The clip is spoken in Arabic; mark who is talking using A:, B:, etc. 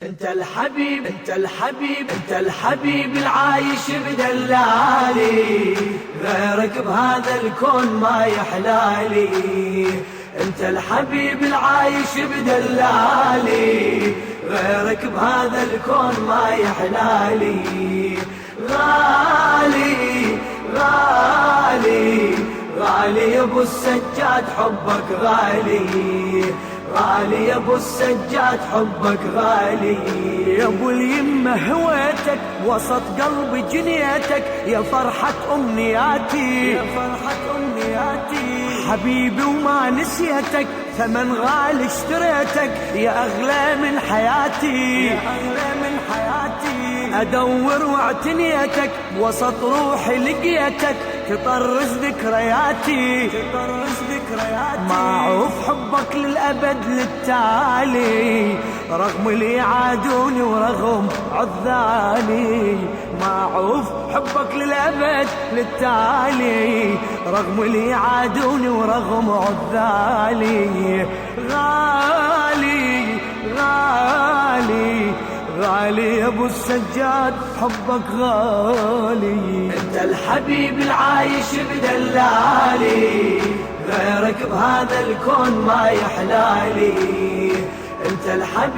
A: انت الحبيب انت الحبيب انت الحبيب العايش بدلالي، غيرك بهذا الكون ما يحلالي. انت الحبيب العايش بدلالي، غيرك بهذا الكون ما يحلالي. غالي غالي غالي يا ابو السجاد حبك غالي، غالي يا ابو السجاد حبك غالي.
B: يا ابو اليمه هويتك وسط قلبي جنيتك، يا فرحة امنياتي يا فرحة امنياتي. حبيبي وما نسيتك، ثمن غالي اشتريتك، يا اغلى من حياتي يا اغلى من حياتي. ادور واعتنيتك وسط روحي لقيتك، تطرز ذكرياتي تطرز ذكرياتي. معروف حبك للأبد للتالي، رغم اللي يعادوني ورغم عذالي. معروف حبك للأبد للتالي، رغم اللي يعادوني ورغم عذالي. غالي غالي غالي يا ابو السجاد حبك غالي.
A: انت الحبيب العايش بدلالي، غيرك بهذا الكون ما يحلالي. انت الحبيب